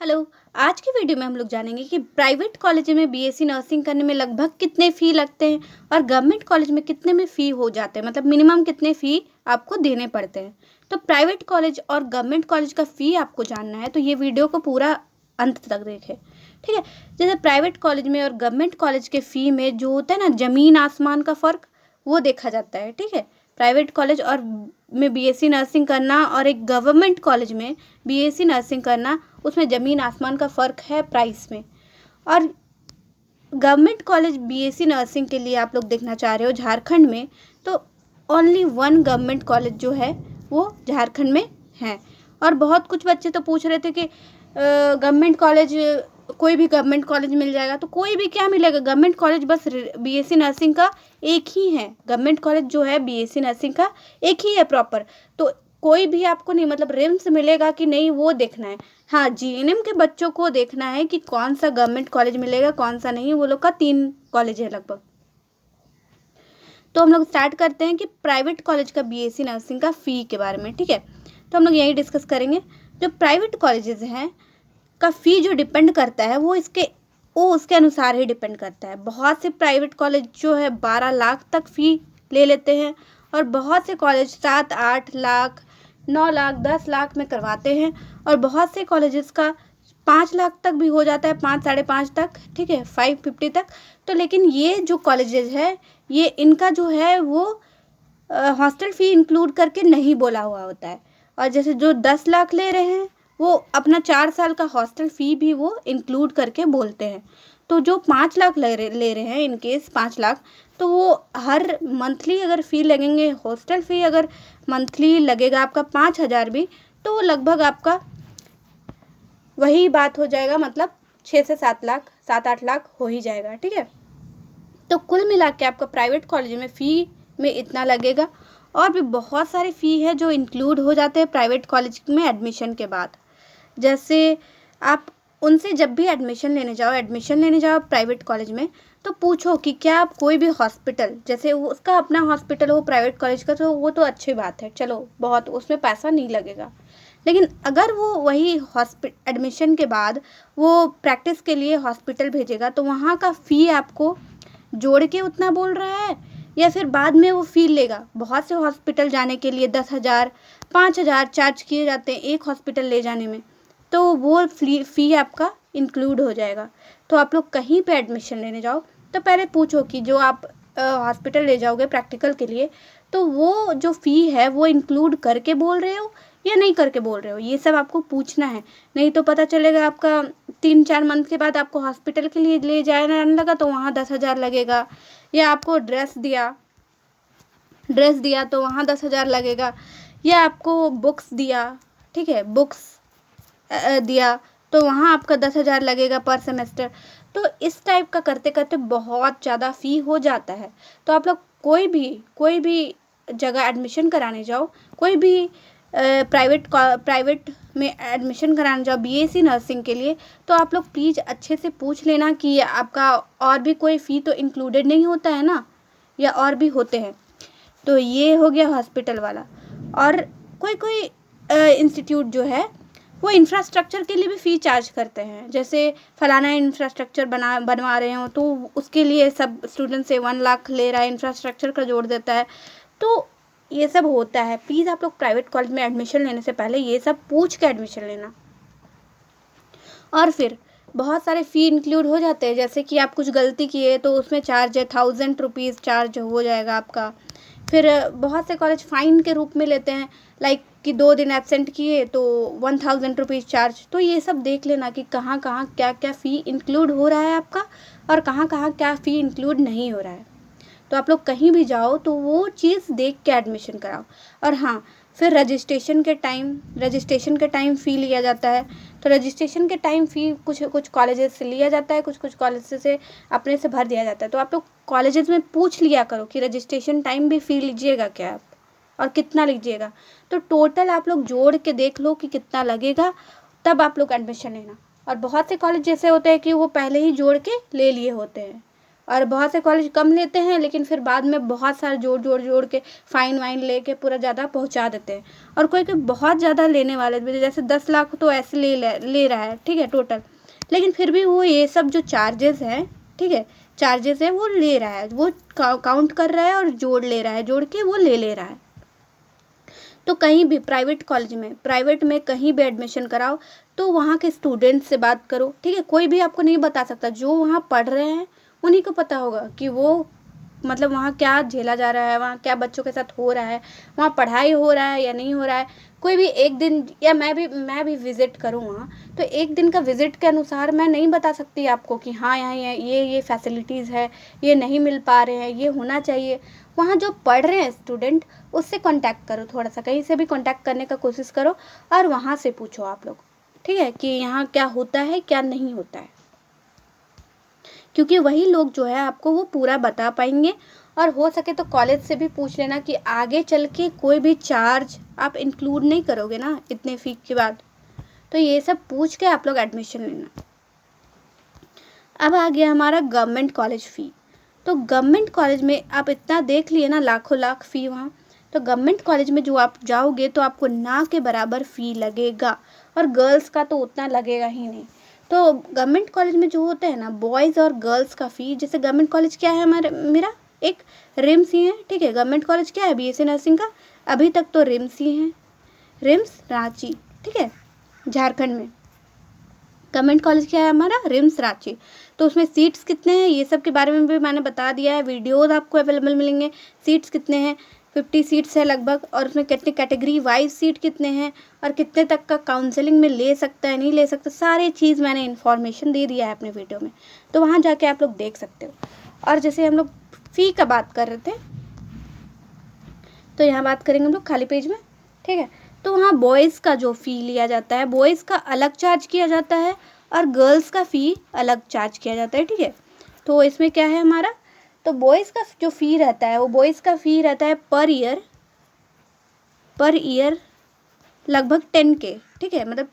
Hello. आज की video में हम लोग जानेंगे कि प्राइवेट कॉलेज में बीएससी नर्सिंग करने में लगभग कितने फ़ी लगते हैं और गवर्नमेंट कॉलेज में कितने में फ़ी हो जाते हैं, मतलब मिनिमम कितने फ़ी आपको देने पड़ते हैं। तो प्राइवेट कॉलेज और गवर्नमेंट कॉलेज का फ़ी आपको जानना है तो ये वीडियो को पूरा अंत तक देखें। ठीक है। जैसे प्राइवेट कॉलेज में और गवर्नमेंट कॉलेज के फ़ी में जो होता है ना, ज़मीन आसमान का फ़र्क वो देखा जाता है। ठीक है। प्राइवेट कॉलेज और में बीएससी नर्सिंग करना और एक गवर्नमेंट कॉलेज में बीएससी नर्सिंग करना, उसमें ज़मीन आसमान का फ़र्क है प्राइस में। और गवर्नमेंट कॉलेज बीएससी नर्सिंग के लिए आप लोग देखना चाह रहे हो झारखंड में, तो ओनली वन गवर्नमेंट कॉलेज जो है वो झारखंड में है। और बहुत कुछ बच्चे तो पूछ रहे थे कि गवर्नमेंट कॉलेज, कोई भी गवर्नमेंट कॉलेज मिल जाएगा, तो कोई भी क्या मिलेगा, गवर्नमेंट कॉलेज बस बीएससी नर्सिंग का एक ही है। गवर्नमेंट कॉलेज जो है बीएससी नर्सिंग का एक ही है प्रॉपर। तो कोई भी आपको नहीं, मतलब रिम्स मिलेगा कि नहीं वो देखना है। हाँ, जीएनएम के बच्चों को देखना है कि कौन सा गवर्नमेंट कॉलेज मिलेगा कौन सा नहीं। वो लोग का 3 कॉलेज है लगभग। तो हम लोग स्टार्ट करते हैं कि प्राइवेट कॉलेज का बीएससी नर्सिंग का फ़ी के बारे में। ठीक है। तो हम लोग यही डिस्कस करेंगे। जो प्राइवेट कॉलेजेस हैं का फ़ी जो डिपेंड करता है वो उसके अनुसार ही डिपेंड करता है। बहुत से प्राइवेट कॉलेज जो है 12 लाख तक फ़ी ले लेते हैं और बहुत से कॉलेज 7-8 लाख, 9 लाख, 10 लाख में करवाते हैं। और बहुत से कॉलेजेस का 5 लाख तक भी हो जाता है, 5-5.5 तक। ठीक है, 550 तक। तो लेकिन ये जो कॉलेजेस है, ये इनका जो है वो हॉस्टल फ़ी इंक्लूड करके नहीं बोला हुआ होता है। और जैसे जो 10 लाख ले रहे हैं वो अपना 4 साल का हॉस्टल फ़ी भी वो इंक्लूड करके बोलते हैं। तो जो 5 लाख ले रहे हैं, इन केस 5 लाख, तो वो हर मंथली अगर फ़ी लगेंगे, हॉस्टल फ़ी अगर मंथली लगेगा आपका 5,000 भी, तो वो लगभग आपका वही बात हो जाएगा, मतलब 6 से 7 लाख, 7-8 लाख हो ही जाएगा। ठीक है। तो कुल मिला के आपका प्राइवेट कॉलेज में फ़ी में इतना लगेगा। और भी बहुत सारे फ़ी है जो इंक्लूड हो जाते हैं प्राइवेट कॉलेज में एडमिशन के बाद। जैसे आप उनसे जब भी एडमिशन लेने जाओ प्राइवेट कॉलेज में, तो पूछो कि क्या आप कोई भी हॉस्पिटल, जैसे वो उसका अपना हॉस्पिटल हो प्राइवेट कॉलेज का, तो वो तो अच्छी बात है, चलो बहुत उसमें पैसा नहीं लगेगा। लेकिन अगर वो वही एडमिशन के बाद वो प्रैक्टिस के लिए हॉस्पिटल भेजेगा, तो वहाँ का फ़ी आपको जोड़ के उतना बोल रहा है या फिर बाद में वो फ़ी लेगा। बहुत से हॉस्पिटल जाने के लिए 10,000, 5,000 चार्ज किए जाते हैं एक हॉस्पिटल ले जाने में, तो वो फ़ी आपका इंक्लूड हो जाएगा। तो आप लोग कहीं पे एडमिशन लेने जाओ तो पहले पूछो कि जो आप हॉस्पिटल ले जाओगे प्रैक्टिकल के लिए, तो वो जो फ़ी है वो इंक्लूड करके बोल रहे हो या नहीं करके बोल रहे हो, ये सब आपको पूछना है। नहीं तो पता चलेगा आपका 3-4 मंथ के बाद आपको हॉस्पिटल के लिए ले जाने लगा तो वहाँ 10,000 लगेगा। या आपको ड्रेस दिया तो वहाँ 10,000 लगेगा। या आपको बुक्स दिया, ठीक है, बुक्स दिया तो वहाँ आपका 10,000 लगेगा पर सेमेस्टर। तो इस टाइप का करते करते बहुत ज़्यादा फ़ी हो जाता है। तो आप लोग कोई भी जगह एडमिशन कराने जाओ, कोई भी प्राइवेट में एडमिशन कराने जाओ बीएससी नर्सिंग के लिए, तो आप लोग प्लीज़ अच्छे से पूछ लेना कि आपका और भी कोई फ़ी तो इंक्लूडेड नहीं होता है ना, या और भी होते हैं। तो ये हो गया हॉस्पिटल वाला। और कोई कोई इंस्टीट्यूट जो है वो इंफ्रास्ट्रक्चर के लिए भी फ़ी चार्ज करते हैं। जैसे फलाना इंफ्रास्ट्रक्चर बनवा रहे हो तो उसके लिए सब स्टूडेंट से 1 लाख ले रहा है, इंफ्रास्ट्रक्चर का जोड़ देता है। तो ये सब होता है। प्लीज़ आप लोग प्राइवेट कॉलेज में एडमिशन लेने से पहले ये सब पूछ के एडमिशन लेना। और फिर बहुत सारे फ़ी इंक्लूड हो जाते हैं, जैसे कि आप कुछ गलती किए तो उसमें चार्ज है 1,000 रुपीज़ चार्ज हो जाएगा आपका। फिर बहुत से कॉलेज फ़ाइन के रूप में लेते हैं, लाइक कि 2 दिन एब्सेंट किए तो 1,000 रुपीज़ चार्ज। तो ये सब देख लेना कि कहाँ कहाँ क्या क्या फ़ी इंक्लूड हो रहा है आपका और कहाँ कहाँ क्या फ़ी इंक्लूड नहीं हो रहा है। तो आप लोग कहीं भी जाओ तो वो चीज़ देख के एडमिशन कराओ। और हाँ, फिर रजिस्ट्रेशन के टाइम फ़ी लिया जाता है। तो रजिस्ट्रेशन के टाइम फ़ी कुछ कुछ कॉलेजेस से लिया जाता है, कुछ कुछ कॉलेजेस से अपने से भर दिया जाता है। तो आप लोग कॉलेजेस में पूछ लिया करो कि रजिस्ट्रेशन टाइम भी फ़ी लीजिएगा क्या आप और कितना लीजिएगा। तो टोटल आप लोग जोड़ के देख लो कि कितना लगेगा, तब आप लोग एडमिशन लेना। और बहुत से कॉलेज जैसे होते हैं कि वो पहले ही जोड़ के ले लिए होते हैं और बहुत से कॉलेज कम लेते हैं, लेकिन फिर बाद में बहुत सारे जोड़ के फाइन वाइन लेके पूरा ज़्यादा पहुंचा देते हैं। और कोई कोई बहुत ज़्यादा लेने वाले भी, जैसे 10 लाख तो ऐसे ले रहा है, ठीक है, टोटल, लेकिन फिर भी वो ये सब जो चार्जेस हैं, ठीक है, चार्जेस है वो ले रहा है, वो काउंट कर रहा है और जोड़ ले रहा है, जोड़ के वो ले रहा है। तो कहीं भी प्राइवेट में कहीं भी एडमिशन कराओ तो वहाँ के स्टूडेंट से बात करो, ठीक है। कोई भी आपको नहीं बता सकता, जो वहाँ पढ़ रहे हैं उन्हीं को पता होगा कि वो मतलब वहाँ क्या झेला जा रहा है, वहाँ क्या बच्चों के साथ हो रहा है, वहाँ पढ़ाई हो रहा है या नहीं हो रहा है। कोई भी एक दिन, या मैं भी विज़िट करूँ वहाँ, तो एक दिन का विज़िट के अनुसार मैं नहीं बता सकती आपको कि हाँ यहाँ ये फैसिलिटीज़ है, ये नहीं मिल पा रहे हैं, ये होना चाहिए। वहाँ जो पढ़ रहे हैं स्टूडेंट, उससे कांटेक्ट करो, थोड़ा सा कहीं से भी कांटेक्ट करने का कोशिश करो और वहाँ से पूछो आप लोग, ठीक है, कि यहाँ क्या होता है क्या नहीं होता है, क्योंकि वही लोग जो है आपको वो पूरा बता पाएंगे। और हो सके तो कॉलेज से भी पूछ लेना कि आगे चल के कोई भी चार्ज आप इंक्लूड नहीं करोगे ना इतने फी के बाद, तो ये सब पूछ के आप लोग एडमिशन लेना। अब आ गया हमारा गवर्नमेंट कॉलेज फ़ी। तो गवर्नमेंट कॉलेज में आप इतना देख लिए ना, लाखों लाख फ़ी वहाँ, तो गवर्नमेंट कॉलेज में जो आप जाओगे तो आपको ना के बराबर फ़ी लगेगा, और गर्ल्स का तो उतना लगेगा ही नहीं। तो गवर्नमेंट कॉलेज में जो होते हैं ना, बॉयज़ और गर्ल्स का फ़ी, जैसे गवर्नमेंट कॉलेज क्या है मेरा एक रिम्स ही है, ठीक है। गवर्नमेंट कॉलेज क्या है, बीएससी नर्सिंग का, अभी तक तो रिम्स ही है, रिम्स रांची, ठीक है, झारखंड में। गवर्नमेंट कॉलेज क्या है हमारा, रिम्स रांची। तो उसमें सीट्स कितने हैं ये सब के बारे में भी मैंने बता दिया है, वीडियोज़ आपको अवेलेबल मिलेंगे। सीट्स कितने हैं, 50 सीट्स है लगभग, और उसमें कितने कैटेगरी वाइज सीट कितने हैं, और कितने तक का काउंसलिंग में ले सकता है नहीं ले सकता, सारी चीज़ मैंने इन्फॉर्मेशन दे दिया है अपने वीडियो में, तो वहाँ जाके आप लोग देख सकते हो। और जैसे हम लोग फ़ी का बात कर रहे थे, तो यहाँ बात करेंगे हम लोग खाली पेज में, ठीक है। तो वहाँ बॉयज़ का जो फ़ी लिया जाता है, बॉयज़ का अलग चार्ज किया जाता है और गर्ल्स का फ़ी अलग चार्ज किया जाता है, ठीक है। तो इसमें क्या है हमारा, तो बॉयज़ का जो फ़ी रहता है, वो बॉयज़ का फ़ी रहता है पर ईयर लगभग 10K, ठीक है, मतलब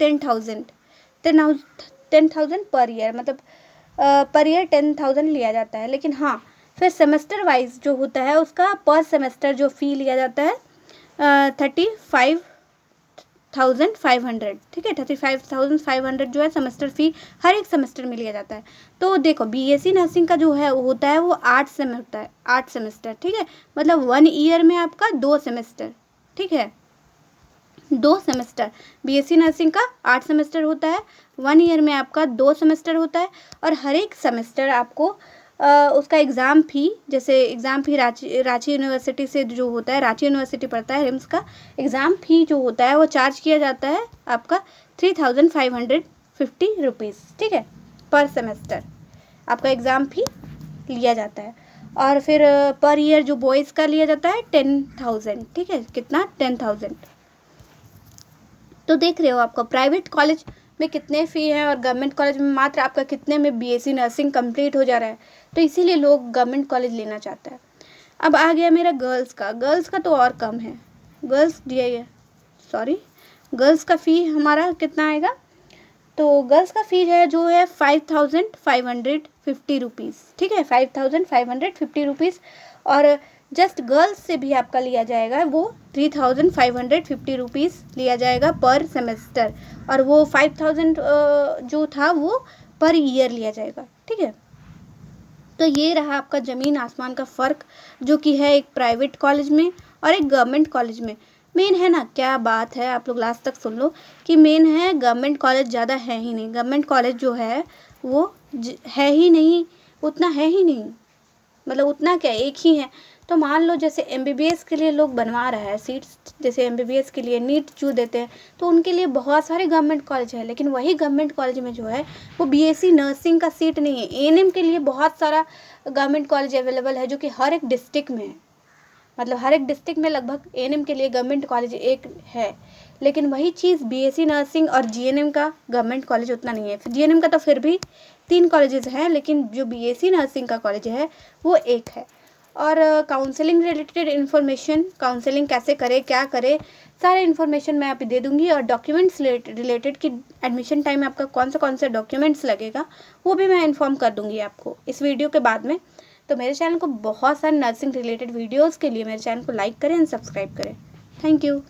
10,000 पर ईयर, मतलब पर ईयर 10,000 लिया जाता है। लेकिन हाँ, फिर सेमेस्टर वाइज जो होता है उसका पर सेमेस्टर जो फ़ी लिया जाता है 35,500, ठीक है, 35,500 जो है सेमेस्टर फ़ी हर एक सेमेस्टर में लिया जाता है। तो देखो बीएससी नर्सिंग का जो है वो होता है वो 8 सेम होता है, 8 सेमेस्टर, ठीक है, मतलब 1 ईयर में आपका 2 सेमेस्टर, ठीक है, 2 सेमेस्टर। बीएससी नर्सिंग का 8 सेमेस्टर होता है, 1 ईयर में आपका 2 सेमेस्टर होता है, और हर एक सेमेस्टर आपको उसका एग्ज़ाम फ़ी, जैसे एग्ज़ाम फ़ी रांची यूनिवर्सिटी से जो होता है, रांची यूनिवर्सिटी पड़ता है रिम्स का, एग्ज़ाम फ़ी जो होता है वो चार्ज किया जाता है आपका 3,550 रुपीज़, ठीक है, पर सेमेस्टर आपका एग्ज़ाम फ़ी लिया जाता है। और फिर पर ईयर जो बॉयज़ का लिया जाता है 10,000, ठीक है, कितना 10,000। तो देख रहे हो आपका प्राइवेट कॉलेज में कितने फ़ी हैं और गवर्नमेंट कॉलेज में मात्र आपका कितने में बीएससी नर्सिंग कंप्लीट हो जा रहा है, तो इसीलिए लोग गवर्नमेंट कॉलेज लेना चाहते हैं। अब आ गया मेरा गर्ल्स का तो और कम है, गर्ल्स का फ़ी हमारा कितना आएगा, तो गर्ल्स का फ़ी है जो है 5,550 रुपीज़, ठीक है, 5,550 रुपीज़। और जस्ट गर्ल्स से भी आपका लिया जाएगा वो 3,550 रुपीज़ लिया जाएगा पर सेमेस्टर, और वो 5,000 जो था वो पर ईयर लिया जाएगा, ठीक है। तो ये रहा आपका ज़मीन आसमान का फ़र्क, जो कि है एक प्राइवेट कॉलेज में और एक गवर्नमेंट कॉलेज में। मेन है ना, क्या बात है, आप लोग लास्ट तक सुन लो, कि मेन है गवर्नमेंट कॉलेज ज़्यादा है ही नहीं, गवर्नमेंट कॉलेज जो है वो है ही नहीं, उतना है ही नहीं, मतलब उतना क्या, एक ही है। तो मान लो जैसे एमबीबीएस के लिए लोग बनवा रहा है सीट्स, जैसे एमबीबीएस के लिए नीट जो देते हैं, तो उनके लिए बहुत सारे गवर्नमेंट कॉलेज है, लेकिन वही गवर्नमेंट कॉलेज में जो है वो बीएससी नर्सिंग का सीट नहीं है। एएनएम के लिए बहुत सारा गवर्नमेंट कॉलेज अवेलेबल है, जो कि हर एक डिस्ट्रिक्ट में है, मतलब हर एक डिस्ट्रिक्ट में लगभग एएनएम के लिए गवर्नमेंट कॉलेज एक है, लेकिन वही चीज़ बीएससी नर्सिंग और जीएनएम का गवर्नमेंट कॉलेज उतना नहीं है। जीएनएम का तो फिर भी 3 कॉलेजेस हैं, लेकिन जो बीएससी नर्सिंग का कॉलेज है वो एक है। और काउंसलिंग रिलेटेड इन्फॉर्मेशन, काउंसलिंग कैसे करे, क्या करे, सारे इन्फॉर्मेशन मैं अभी दे दूँगी। और डॉक्यूमेंट्स रिलेटेड कि एडमिशन टाइम में आपका कौन सा डॉक्यूमेंट्स लगेगा वो भी मैं इन्फॉर्म कर दूँगी आपको इस वीडियो के बाद में। तो मेरे चैनल को बहुत सारे नर्सिंग रिलेटेड वीडियोज़ के लिए मेरे चैनल को लाइक करें एंड सब्सक्राइब करें। Thank you.